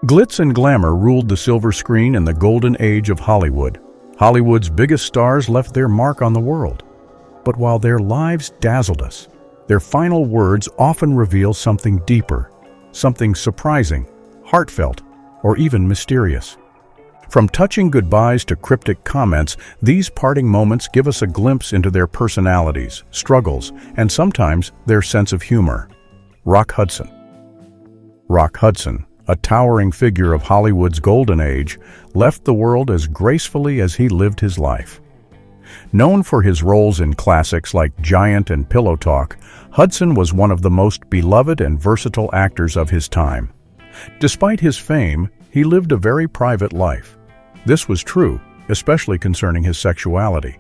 Glitz and glamour ruled the silver screen in the golden age of Hollywood. Hollywood's biggest stars left their mark on the world. But while their lives dazzled us, their final words often reveal something deeper, something surprising, heartfelt, or even mysterious. From touching goodbyes to cryptic comments, these parting moments give us a glimpse into their personalities, struggles, and sometimes their sense of humor. Rock Hudson. Rock Hudson, a towering figure of Hollywood's golden age, left the world as gracefully as he lived his life. Known for his roles in classics like Giant and Pillow Talk, Hudson was one of the most beloved and versatile actors of his time. Despite his fame, he lived a very private life. This was true, especially concerning his sexuality.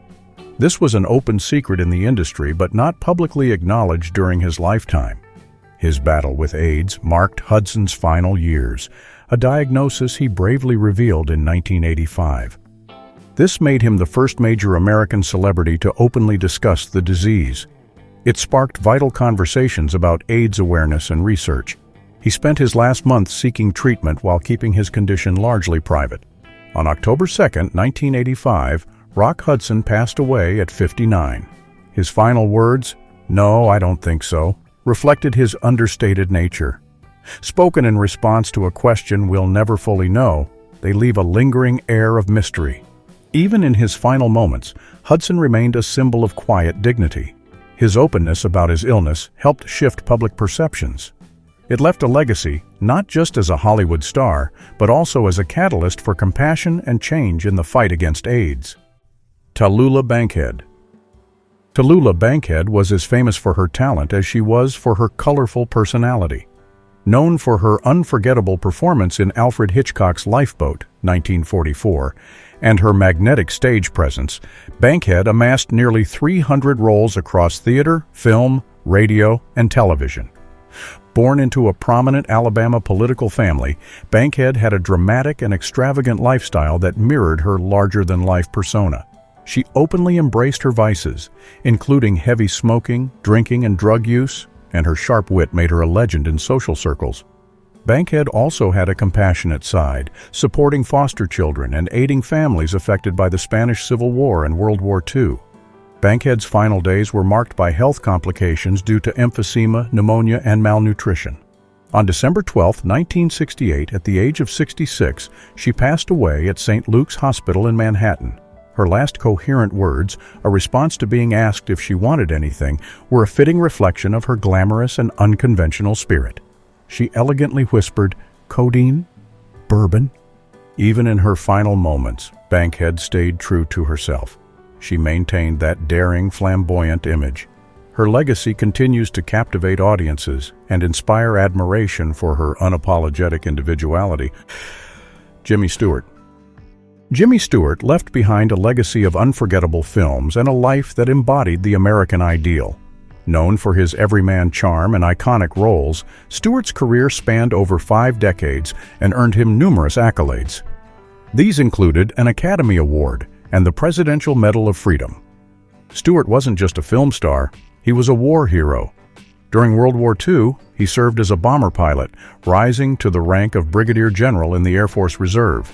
This was an open secret in the industry, but not publicly acknowledged during his lifetime. His battle with AIDS marked Hudson's final years, a diagnosis he bravely revealed in 1985. This made him the first major American celebrity to openly discuss the disease. It sparked vital conversations about AIDS awareness and research. He spent his last months seeking treatment while keeping his condition largely private. On October 2, 1985, Rock Hudson passed away at 59. His final words, "No, I don't think so," reflected his understated nature. Spoken in response to a question we'll never fully know, they leave a lingering air of mystery. Even in his final moments, Hudson remained a symbol of quiet dignity. His openness about his illness helped shift public perceptions. It left a legacy, not just as a Hollywood star, but also as a catalyst for compassion and change in the fight against AIDS. Tallulah Bankhead. Tallulah Bankhead was as famous for her talent as she was for her colorful personality. Known for her unforgettable performance in Alfred Hitchcock's Lifeboat, 1944, and her magnetic stage presence, Bankhead amassed nearly 300 roles across theater, film, radio, and television. Born into a prominent Alabama political family, Bankhead had a dramatic and extravagant lifestyle that mirrored her larger-than-life persona. She openly embraced her vices, including heavy smoking, drinking, and drug use, and her sharp wit made her a legend in social circles. Bankhead also had a compassionate side, supporting foster children and aiding families affected by the Spanish Civil War and World War II. Bankhead's final days were marked by health complications due to emphysema, pneumonia, and malnutrition. On December 12, 1968, at the age of 66, she passed away at St. Luke's Hospital in Manhattan. Her last coherent words, a response to being asked if she wanted anything, were a fitting reflection of her glamorous and unconventional spirit. She elegantly whispered, "Codeine? Bourbon?" Even in her final moments, Bankhead stayed true to herself. She maintained that daring, flamboyant image. Her legacy continues to captivate audiences and inspire admiration for her unapologetic individuality. Jimmy Stewart. Jimmy Stewart left behind a legacy of unforgettable films and a life that embodied the American ideal. Known for his everyman charm and iconic roles, Stewart's career spanned over 5 decades and earned him numerous accolades. These included an Academy Award and the Presidential Medal of Freedom. Stewart wasn't just a film star, he was a war hero. During World War II, he served as a bomber pilot, rising to the rank of Brigadier General in the Air Force Reserve.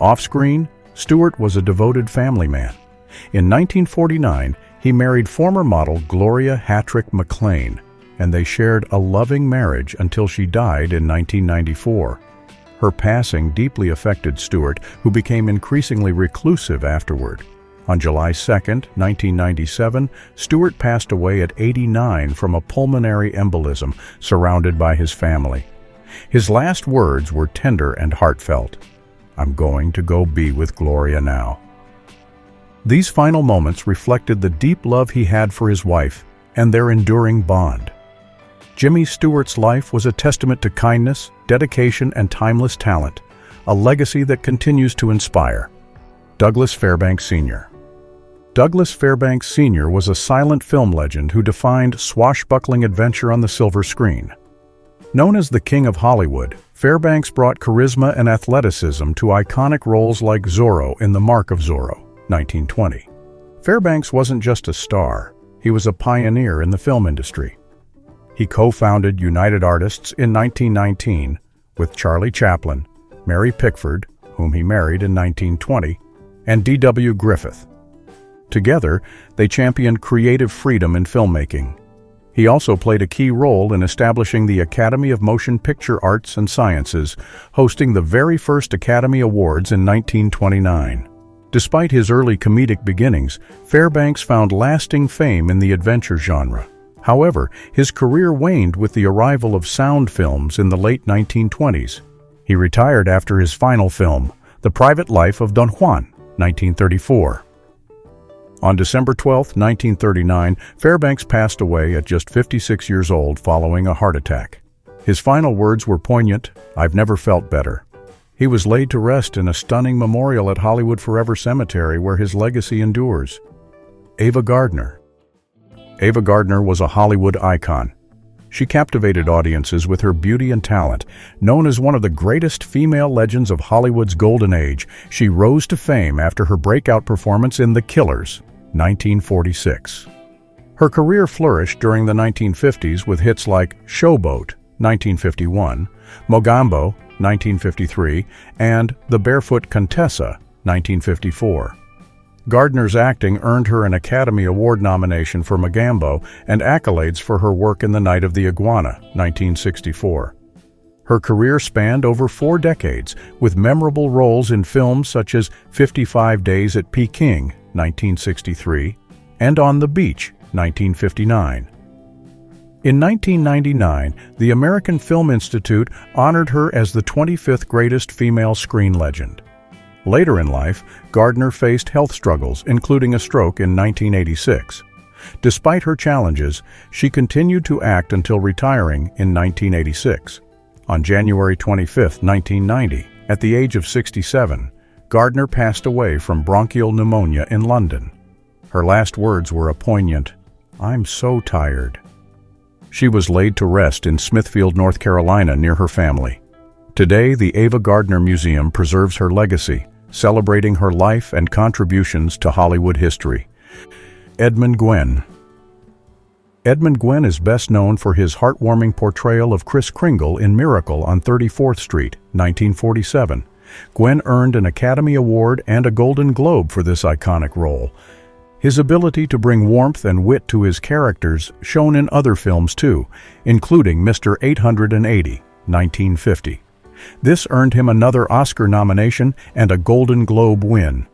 Off-screen, Stewart was a devoted family man. In 1949, he married former model Gloria Hattrick McLean, and they shared a loving marriage until she died in 1994. Her passing deeply affected Stewart, who became increasingly reclusive afterward. On July 2, 1997, Stewart passed away at 89 from a pulmonary embolism, surrounded by his family. His last words were tender and heartfelt. "I'm going to go be with Gloria now." These final moments reflected the deep love he had for his wife and their enduring bond. Jimmy Stewart's life was a testament to kindness, dedication, and timeless talent, a legacy that continues to inspire. Douglas Fairbanks Sr. Douglas Fairbanks Sr. was a silent film legend who defined swashbuckling adventure on the silver screen. Known as the King of Hollywood, Fairbanks brought charisma and athleticism to iconic roles like Zorro in The Mark of Zorro, 1920. Fairbanks wasn't just a star, he was a pioneer in the film industry. He co-founded United Artists in 1919 with Charlie Chaplin, Mary Pickford, whom he married in 1920, and D.W. Griffith. Together, they championed creative freedom in filmmaking. He also played a key role in establishing the Academy of Motion Picture Arts and Sciences, hosting the very first Academy Awards in 1929. Despite his early comedic beginnings, Fairbanks found lasting fame in the adventure genre. However, his career waned with the arrival of sound films in the late 1920s. He retired after his final film, The Private Life of Don Juan, 1934. On December 12, 1939, Fairbanks passed away at just 56 years old following a heart attack. His final words were poignant, "I've never felt better." He was laid to rest in a stunning memorial at Hollywood Forever Cemetery where his legacy endures. Ava Gardner. Ava Gardner was a Hollywood icon. She captivated audiences with her beauty and talent. Known as one of the greatest female legends of Hollywood's golden age, she rose to fame after her breakout performance in The Killers, 1946. Her career flourished during the 1950s with hits like Showboat, 1951, Mogambo, 1953, and The Barefoot Contessa, 1954. Gardner's acting earned her an Academy Award nomination for Mogambo and accolades for her work in The Night of the Iguana, 1964. Her career spanned over 4 decades, with memorable roles in films such as 55 Days at Peking, 1963, and On the Beach, 1959. In 1999, the American Film Institute honored her as the 25th greatest female screen legend. Later in life, Gardner faced health struggles, including a stroke in 1986. Despite her challenges, she continued to act until retiring in 1986. On January 25, 1990, at the age of 67, Gardner passed away from bronchial pneumonia in London. Her last words were a poignant, "I'm so tired." She was laid to rest in Smithfield, North Carolina, near her family. Today, the Ava Gardner Museum preserves her legacy, celebrating her life and contributions to Hollywood history. Edmund Gwen. Edmund Gwen is best known for his heartwarming portrayal of Kris Kringle in Miracle on 34th Street, 1947. Gwen earned an Academy Award and a Golden Globe for this iconic role. His ability to bring warmth and wit to his characters shone in other films too, including Mr. 880, 1950. This earned him another Oscar nomination and a Golden Globe win.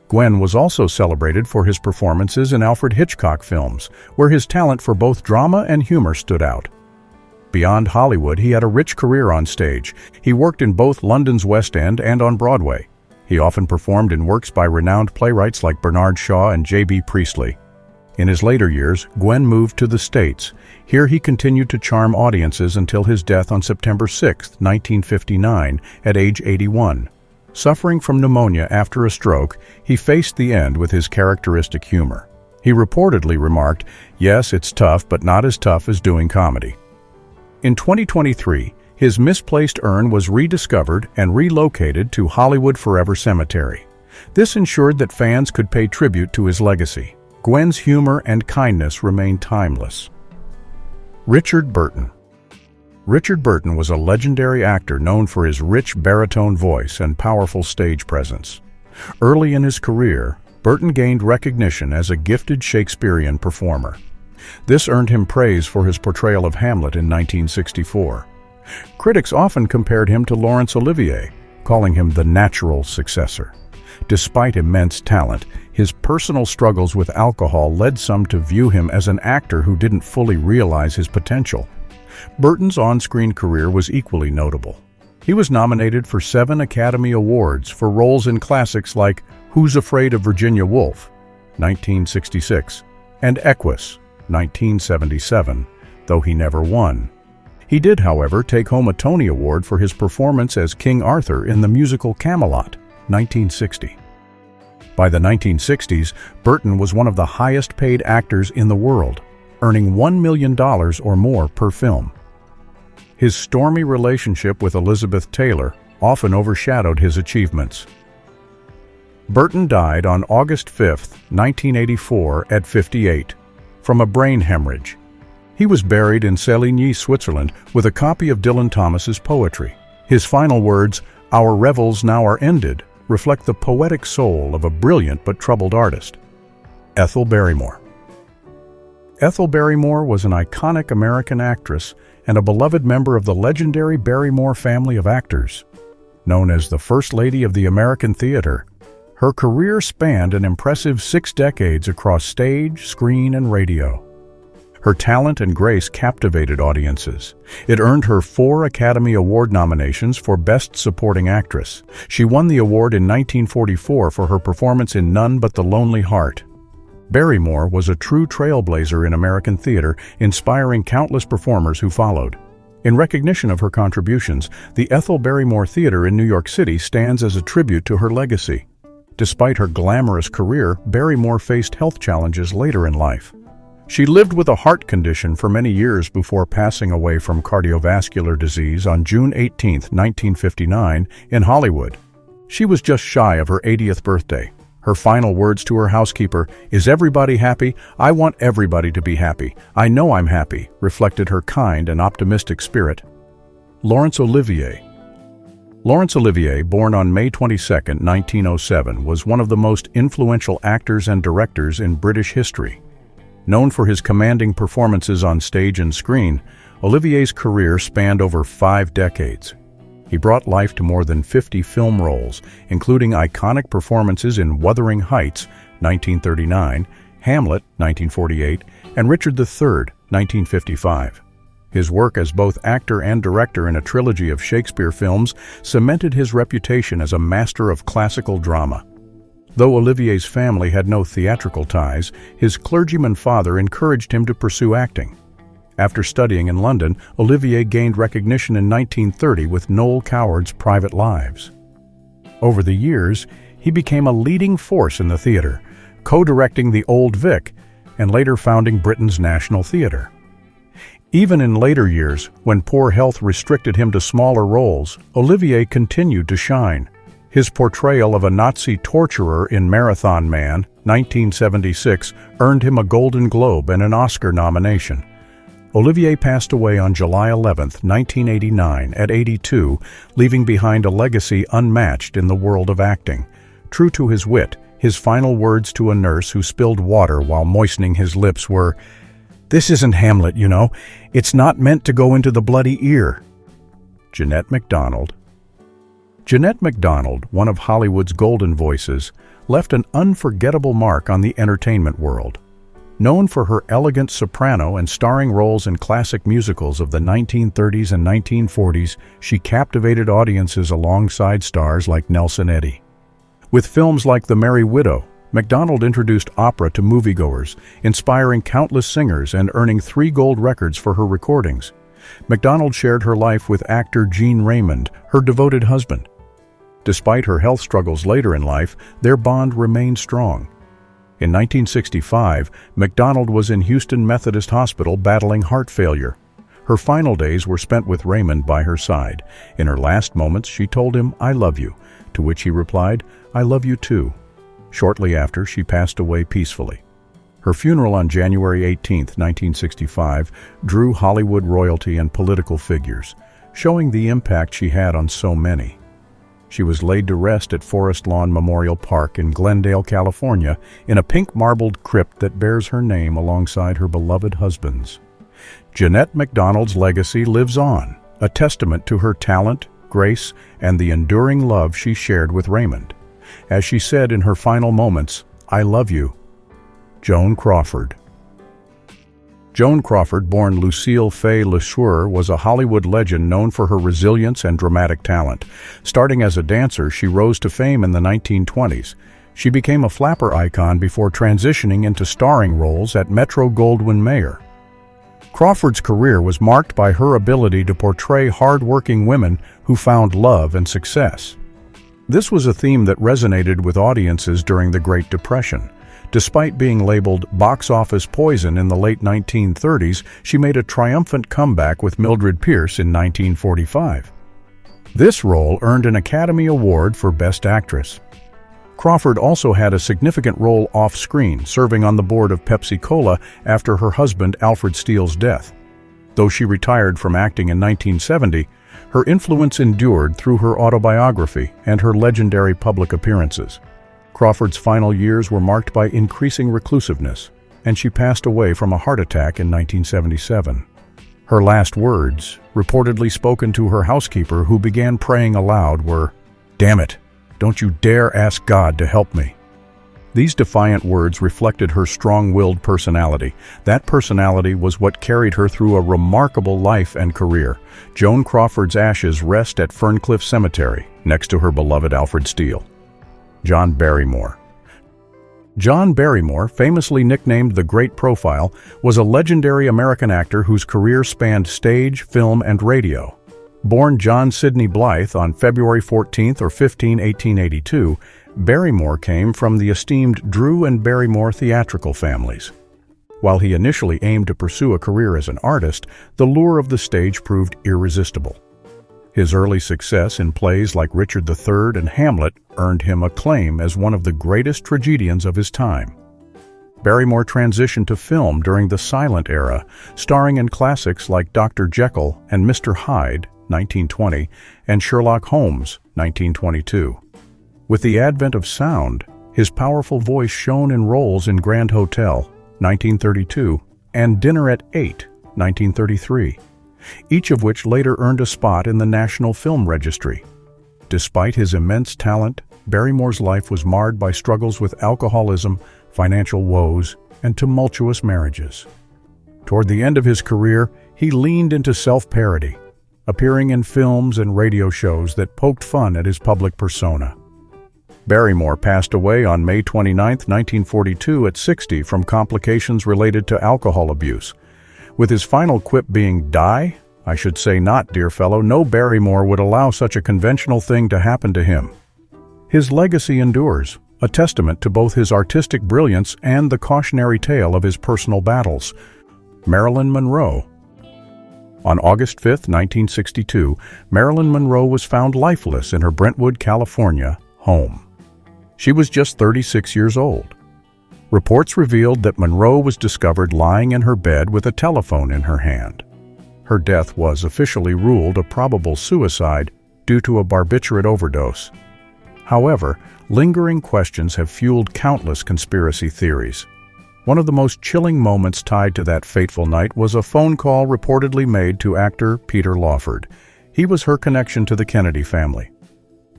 Gwen was also celebrated for his performances in Alfred Hitchcock films, where his talent for both drama and humor stood out. Beyond Hollywood, he had a rich career on stage. He worked in both London's West End and on Broadway. He often performed in works by renowned playwrights like Bernard Shaw and J.B. Priestley. In his later years, Gwen moved to the States. Here he continued to charm audiences until his death on September 6, 1959, at age 81. Suffering from pneumonia after a stroke, he faced the end with his characteristic humor. He reportedly remarked, "Yes, it's tough, but not as tough as doing comedy." In 2023, his misplaced urn was rediscovered and relocated to Hollywood Forever Cemetery. This ensured that fans could pay tribute to his legacy. Gwen's humor and kindness remain timeless. Richard Burton. Richard Burton was a legendary actor known for his rich baritone voice and powerful stage presence. Early in his career, Burton gained recognition as a gifted Shakespearean performer. This earned him praise for his portrayal of Hamlet in 1964. Critics often compared him to Laurence Olivier, calling him the natural successor. Despite immense talent, his personal struggles with alcohol led some to view him as an actor who didn't fully realize his potential. Burton's on-screen career was equally notable. He was nominated for 7 Academy Awards for roles in classics like Who's Afraid of Virginia Woolf, 1966, and Equus, 1977, though he never won. He did, however, take home a Tony Award for his performance as King Arthur in the musical Camelot, 1960. By the 1960s, Burton was one of the highest-paid actors in the world, earning $1 million or more per film. His stormy relationship with Elizabeth Taylor often overshadowed his achievements. Burton died on August 5, 1984, at 58, from a brain hemorrhage. He was buried in Séligny, Switzerland, with a copy of Dylan Thomas's poetry. His final words, Our revels now are ended reflect the poetic soul of a brilliant but troubled artist. Ethel Barrymore. Ethel Barrymore was an iconic American actress and a beloved member of the legendary Barrymore family of actors. Known as the First Lady of the American Theater, her career spanned an impressive 6 decades across stage, screen, and radio. Her talent and grace captivated audiences. It earned her 4 Academy Award nominations for Best Supporting Actress. She won the award in 1944 for her performance in None But the Lonely Heart. Barrymore was a true trailblazer in American theater, inspiring countless performers who followed. In recognition of her contributions, the Ethel Barrymore Theater in New York City stands as a tribute to her legacy. Despite her glamorous career, Barrymore faced health challenges later in life. She lived with a heart condition for many years before passing away from cardiovascular disease on June 18, 1959, in Hollywood. She was just shy of her 80th birthday. Her final words to her housekeeper, "Is everybody happy? I want everybody to be happy. I know I'm happy," reflected her kind and optimistic spirit. Laurence Olivier. Laurence Olivier, born on May 22, 1907, was one of the most influential actors and directors in British history. Known for his commanding performances on stage and screen, Olivier's career spanned over 5 decades. He brought life to more than 50 film roles, including iconic performances in Wuthering Heights, 1939, Hamlet, 1948, and Richard III, 1955. His work as both actor and director in a trilogy of Shakespeare films cemented his reputation as a master of classical drama. Though Olivier's family had no theatrical ties, his clergyman father encouraged him to pursue acting. After studying in London, Olivier gained recognition in 1930 with Noel Coward's Private Lives. Over the years, he became a leading force in the theater, co-directing The Old Vic and later founding Britain's National Theatre. Even in later years, when poor health restricted him to smaller roles, Olivier continued to shine. His portrayal of a Nazi torturer in Marathon Man, 1976, earned him a Golden Globe and an Oscar nomination. Olivier passed away on July 11, 1989, at 82, leaving behind a legacy unmatched in the world of acting. True to his wit, his final words to a nurse who spilled water while moistening his lips were, "This isn't Hamlet, you know. It's not meant to go into the bloody ear." Janette McDonald. Janette McDonald, one of Hollywood's golden voices, left an unforgettable mark on the entertainment world. Known for her elegant soprano and starring roles in classic musicals of the 1930s and 1940s, she captivated audiences alongside stars like Nelson Eddy. With films like The Merry Widow, McDonald introduced opera to moviegoers, inspiring countless singers and earning 3 gold records for her recordings. McDonald shared her life with actor Gene Raymond, her devoted husband. Despite her health struggles later in life, their bond remained strong. In 1965, McDonald was in Houston Methodist Hospital battling heart failure. Her final days were spent with Raymond by her side. In her last moments, she told him, "I love you," to which he replied, "I love you too." Shortly after, she passed away peacefully. Her funeral on January 18, 1965, drew Hollywood royalty and political figures, showing the impact she had on so many. She was laid to rest at Forest Lawn Memorial Park in Glendale, California, in a pink marbled crypt that bears her name alongside her beloved husband's. Janette McDonald's legacy lives on, a testament to her talent, grace, and the enduring love she shared with Raymond. As she said in her final moments, "I love you." Joan Crawford. Joan Crawford, born Lucille Fay LeSueur, was a Hollywood legend known for her resilience and dramatic talent. Starting as a dancer, she rose to fame in the 1920s. She became a flapper icon before transitioning into starring roles at Metro-Goldwyn-Mayer. Crawford's career was marked by her ability to portray hard-working women who found love and success. This was a theme that resonated with audiences during the Great Depression. Despite being labeled box office poison in the late 1930s, she made a triumphant comeback with Mildred Pierce in 1945. This role earned an Academy Award for Best Actress. Crawford also had a significant role off-screen, serving on the board of Pepsi-Cola after her husband Alfred Steele's death. Though she retired from acting in 1970, Her influence endured through her autobiography and her legendary public appearances. Crawford's final years were marked by increasing reclusiveness, and she passed away from a heart attack in 1977. Her last words, reportedly spoken to her housekeeper who began praying aloud, were, "Damn it, don't you dare ask God to help me." These defiant words reflected her strong-willed personality. That personality was what carried her through a remarkable life and career. Joan Crawford's ashes rest at Ferncliff Cemetery, next to her beloved Alfred Steele. John Barrymore. John Barrymore, famously nicknamed the Great Profile, was a legendary American actor whose career spanned stage, film, and radio. Born John Sidney Blythe on February 14 or 15, 1882, Barrymore came from the esteemed Drew and Barrymore theatrical families. While he initially aimed to pursue a career as an artist, the lure of the stage proved irresistible. His early success in plays like Richard III and Hamlet earned him acclaim as one of the greatest tragedians of his time. Barrymore transitioned to film during the silent era, starring in classics like Dr. Jekyll and Mr. Hyde, 1920, and Sherlock Holmes, 1922. With the advent of sound, his powerful voice shone in roles in Grand Hotel, 1932, and Dinner at 8, 1933, each of which later earned a spot in the National Film Registry. Despite his immense talent, Barrymore's life was marred by struggles with alcoholism, financial woes, and tumultuous marriages. Toward the end of his career, he leaned into self-parody, appearing in films and radio shows that poked fun at his public persona. Barrymore passed away on May 29, 1942 at 60 from complications related to alcohol abuse. With his final quip being, "Die? I should say not, dear fellow. No Barrymore would allow such a conventional thing to happen to him." His legacy endures, a testament to both his artistic brilliance and the cautionary tale of his personal battles. Marilyn Monroe. On August 5, 1962, Marilyn Monroe was found lifeless in her Brentwood, California, home. She was just 36 years old. Reports revealed that Monroe was discovered lying in her bed with a telephone in her hand. Her death was officially ruled a probable suicide due to a barbiturate overdose. However, lingering questions have fueled countless conspiracy theories. One of the most chilling moments tied to that fateful night was a phone call reportedly made to actor Peter Lawford. He was her connection to the Kennedy family.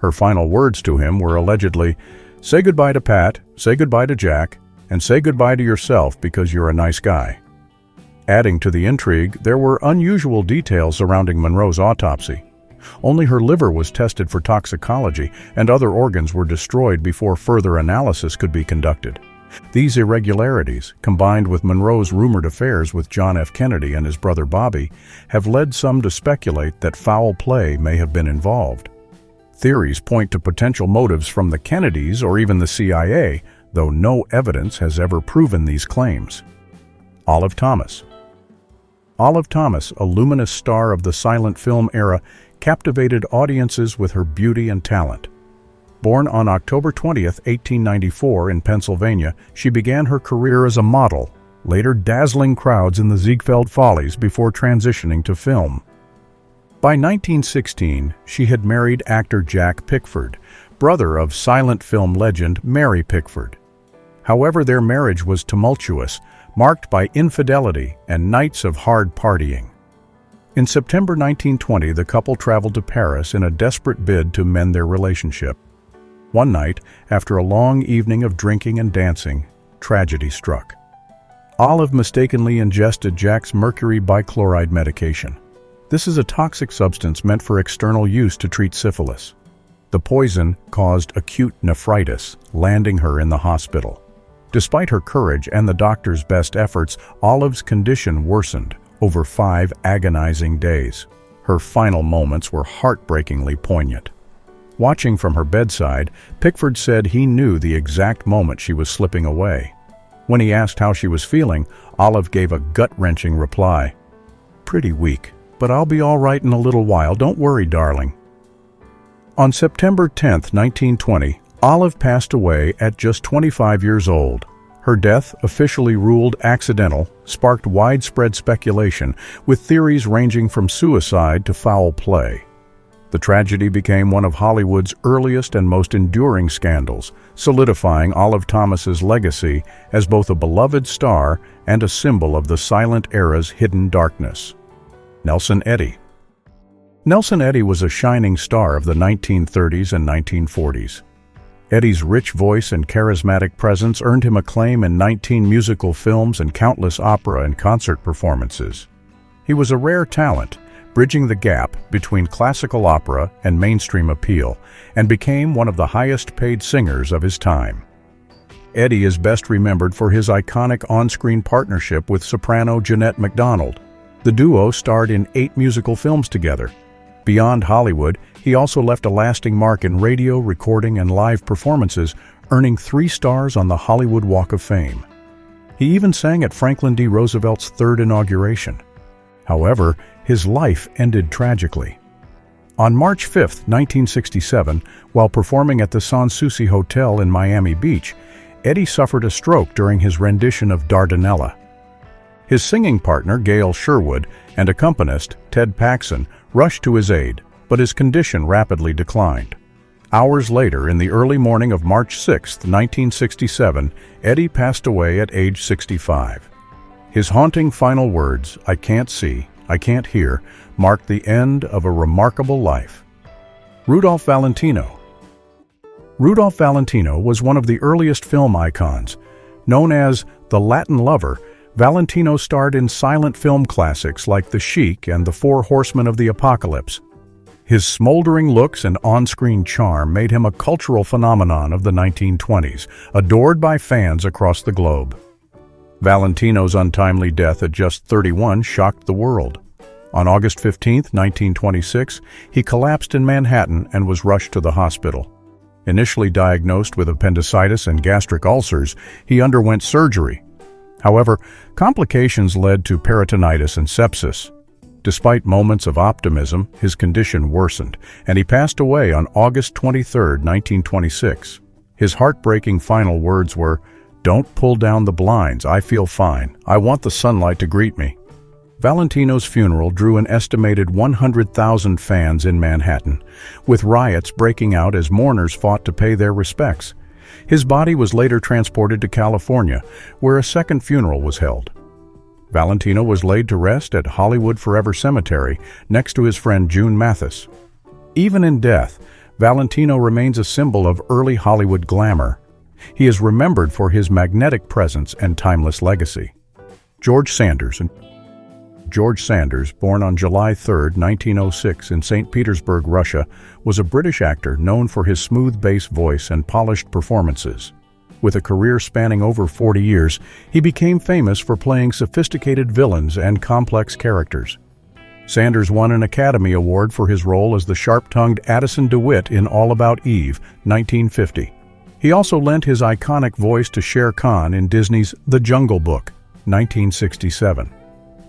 Her final words to him were allegedly, "Say goodbye to Pat, say goodbye to Jack, and say goodbye to yourself because you're a nice guy." Adding to the intrigue, there were unusual details surrounding Monroe's autopsy. Only her liver was tested for toxicology, and other organs were destroyed before further analysis could be conducted. These irregularities, combined with Monroe's rumored affairs with John F. Kennedy and his brother Bobby, have led some to speculate that foul play may have been involved. Theories point to potential motives from the Kennedys or even the CIA, though no evidence has ever proven these claims. Olive Thomas. Olive Thomas, a luminous star of the silent film era, captivated audiences with her beauty and talent. Born on October 20, 1894 in Pennsylvania, she began her career as a model, later dazzling crowds in the Ziegfeld Follies before transitioning to film. By 1916, she had married actor Jack Pickford, brother of silent film legend Mary Pickford. However, their marriage was tumultuous, marked by infidelity and nights of hard partying. In September 1920, the couple traveled to Paris in a desperate bid to mend their relationship. One night, after a long evening of drinking and dancing, tragedy struck. Olive mistakenly ingested Jack's mercury bichloride medication. This is a toxic substance meant for external use to treat syphilis. The poison caused acute nephritis, landing her in the hospital. Despite her courage and the doctor's best efforts, Olive's condition worsened over 5 agonizing days. Her final moments were heartbreakingly poignant. Watching from her bedside, Pickford said he knew the exact moment she was slipping away. When he asked how she was feeling, Olive gave a gut-wrenching reply. "Pretty weak, but I'll be all right in a little while, don't worry, darling." On September 10, 1920, Olive passed away at just 25 years old. Her death, officially ruled accidental, sparked widespread speculation, with theories ranging from suicide to foul play. The tragedy became one of Hollywood's earliest and most enduring scandals, solidifying Olive Thomas's legacy as both a beloved star and a symbol of the silent era's hidden darkness. Nelson Eddy. Nelson Eddy was a shining star of the 1930s and 1940s. Eddy's rich voice and charismatic presence earned him acclaim in 19 musical films and countless opera and concert performances. He was a rare talent, bridging the gap between classical opera and mainstream appeal, and became one of the highest-paid singers of his time. Eddy is best remembered for his iconic on-screen partnership with soprano Janette McDonald. The duo starred in 8 musical films together. Beyond Hollywood, he also left a lasting mark in radio, recording, and live performances, earning 3 stars on the Hollywood Walk of Fame. He even sang at Franklin D. Roosevelt's 3rd inauguration. However, his life ended tragically. On March 5, 1967, while performing at the Sans Souci Hotel in Miami Beach, Eddy suffered a stroke during his rendition of Dardanella. His singing partner, Gail Sherwood, and accompanist, Ted Paxson, rushed to his aid, but his condition rapidly declined. Hours later, in the early morning of March 6, 1967, Eddy passed away at age 65. His haunting final words, "I can't see, I can't hear," marked the end of a remarkable life. Rudolph Valentino. Rudolph Valentino was one of the earliest film icons. Known as the Latin Lover, Valentino starred in silent film classics like The Sheik and The Four Horsemen of the Apocalypse. His smoldering looks and on-screen charm made him a cultural phenomenon of the 1920s, adored by fans across the globe. Valentino's untimely death at just 31 shocked the world. On August 15, 1926, he collapsed in Manhattan and was rushed to the hospital. Initially diagnosed with appendicitis and gastric ulcers, he underwent surgery. However, complications led to peritonitis and sepsis. Despite moments of optimism, his condition worsened, and he passed away on August 23, 1926. His heartbreaking final words were, "Don't pull down the blinds, I feel fine. I want the sunlight to greet me." Valentino's funeral drew an estimated 100,000 fans in Manhattan, with riots breaking out as mourners fought to pay their respects. His body was later transported to California, where a second funeral was held. Valentino was laid to rest at Hollywood Forever Cemetery next to his friend June Mathis. Even in death, Valentino remains a symbol of early Hollywood glamour. He is remembered for his magnetic presence and timeless legacy. George Sanders. George Sanders, born on July 3, 1906 in St. Petersburg, Russia, was a British actor known for his smooth bass voice and polished performances. With a career spanning over 40 years, he became famous for playing sophisticated villains and complex characters. Sanders won an Academy Award for his role as the sharp-tongued Addison DeWitt in All About Eve, 1950. He also lent his iconic voice to Shere Khan in Disney's The Jungle Book, 1967.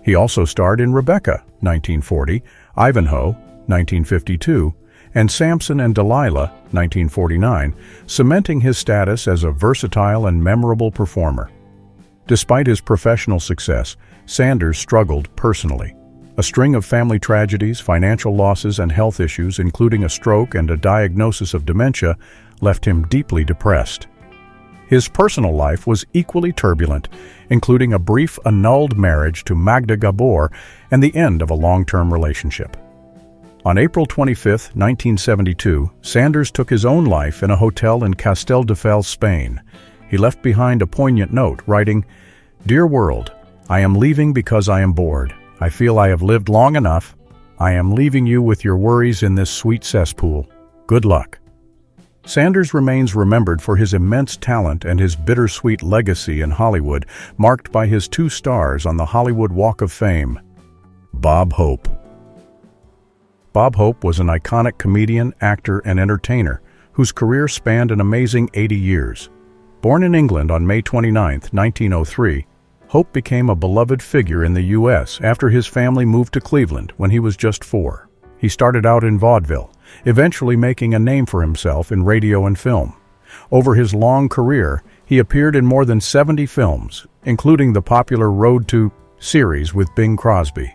He also starred in Rebecca, 1940, Ivanhoe, 1952, and Samson and Delilah, 1949, cementing his status as a versatile and memorable performer. Despite his professional success, Sanders struggled personally. A string of family tragedies, financial losses, and health issues, including a stroke and a diagnosis of dementia, left him deeply depressed. His personal life was equally turbulent, including a brief annulled marriage to Magda Gabor and the end of a long-term relationship. On April 25, 1972, Sanders took his own life in a hotel in Castelldefels, Spain. He left behind a poignant note, writing, "Dear world, I am leaving because I am bored. I feel I have lived long enough. I am leaving you with your worries in this sweet cesspool. Good luck." Sanders remains remembered for his immense talent and his bittersweet legacy in Hollywood, marked by his 2 stars on the Hollywood Walk of Fame. Bob Hope. Bob Hope was an iconic comedian, actor, and entertainer whose career spanned an amazing 80 years. Born in England on May 29, 1903, Hope became a beloved figure in the U.S. after his family moved to Cleveland when he was just 4. He started out in vaudeville, eventually making a name for himself in radio and film. Over his long career, he appeared in more than 70 films, including the popular Road to series with Bing Crosby.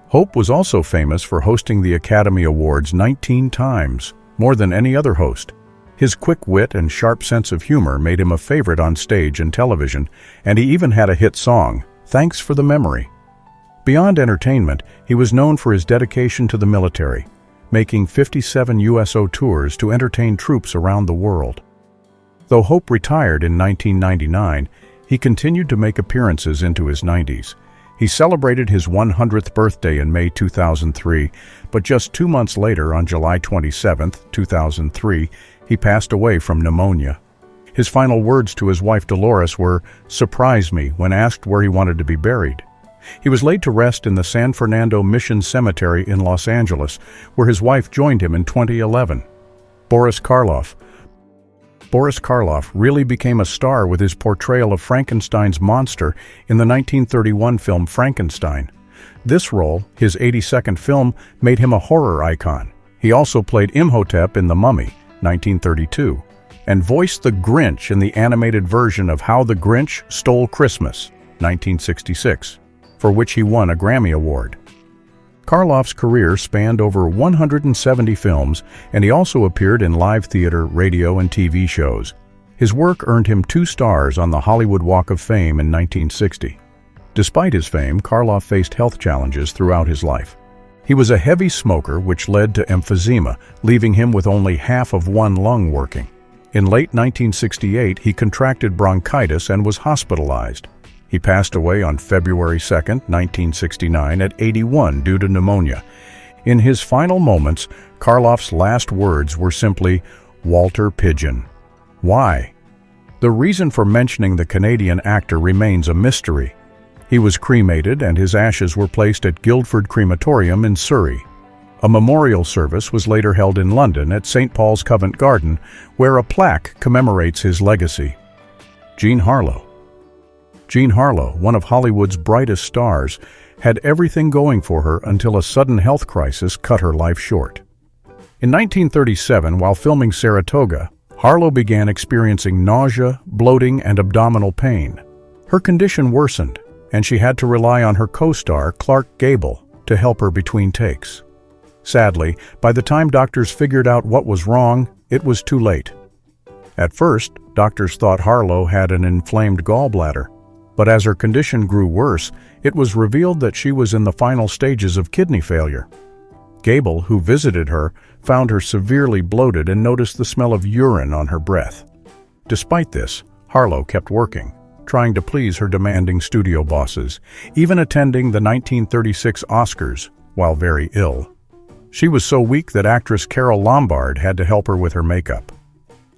Hope was also famous for hosting the Academy Awards 19 times, more than any other host. His quick wit and sharp sense of humor made him a favorite on stage and television, and he even had a hit song, "Thanks for the Memory." Beyond entertainment, he was known for his dedication to the military, making 57 USO tours to entertain troops around the world. Though Hope retired in 1999, he continued to make appearances into his 90s. He celebrated his 100th birthday in May 2003, but just 2 months later, on July 27, 2003, he passed away from pneumonia. His final words to his wife Dolores were, "Surprise me," when asked where he wanted to be buried. He was laid to rest in the San Fernando Mission Cemetery in Los Angeles, where his wife joined him in 2011. Boris Karloff. Boris Karloff really became a star with his portrayal of Frankenstein's monster in the 1931 film Frankenstein. This role, his 82nd film, made him a horror icon. He also played Imhotep in The Mummy, 1932, and voiced the Grinch in the animated version of How the Grinch Stole Christmas, 1966, for which he won a Grammy Award. Karloff's career spanned over 170 films, and he also appeared in live theater, radio, and TV shows. His work earned him 2 stars on the Hollywood Walk of Fame in 1960. Despite his fame, Karloff faced health challenges throughout his life. He was a heavy smoker, which led to emphysema, leaving him with only half of one lung working. In late 1968, he contracted bronchitis and was hospitalized. He passed away on February 2, 1969, at 81 due to pneumonia. In his final moments, Karloff's last words were simply, "Walter Pigeon." Why? The reason for mentioning the Canadian actor remains a mystery. He was cremated, and his ashes were placed at Guildford Crematorium in Surrey. A memorial service was later held in London at St. Paul's Covent Garden, where a plaque commemorates his legacy. Jean Harlo. Jean Harlo, one of Hollywood's brightest stars, had everything going for her until a sudden health crisis cut her life short. In 1937, while filming Saratoga, Harlo began experiencing nausea, bloating, and abdominal pain. Her condition worsened, and she had to rely on her co-star, Clark Gable, to help her between takes. Sadly, by the time doctors figured out what was wrong, it was too late. At first, doctors thought Harlo had an inflamed gallbladder, but as her condition grew worse, it was revealed that she was in the final stages of kidney failure. Gable, who visited her, found her severely bloated and noticed the smell of urine on her breath. Despite this, Harlo kept working, trying to please her demanding studio bosses, even attending the 1936 Oscars while very ill. She was so weak that actress Carole Lombard had to help her with her makeup.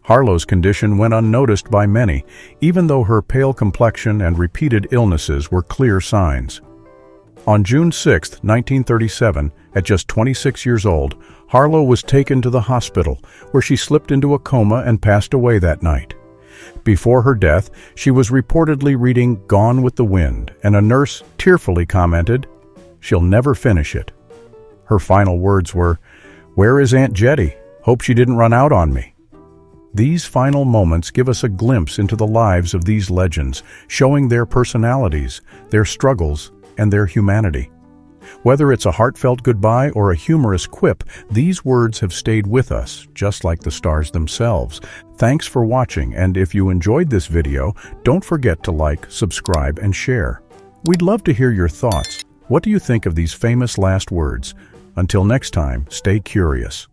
Harlo's condition went unnoticed by many, even though her pale complexion and repeated illnesses were clear signs. On June 6, 1937, at just 26 years old, Harlo was taken to the hospital, where she slipped into a coma and passed away that night. Before her death, she was reportedly reading Gone with the Wind, and a nurse tearfully commented, "She'll never finish it." Her final words were, "Where is Aunt Jetty? Hope she didn't run out on me." These final moments give us a glimpse into the lives of these legends, showing their personalities, their struggles, and their humanity. Whether it's a heartfelt goodbye or a humorous quip, these words have stayed with us, just like the stars themselves. Thanks for watching, and if you enjoyed this video, don't forget to like, subscribe, and share. We'd love to hear your thoughts. What do you think of these famous last words? Until next time, stay curious.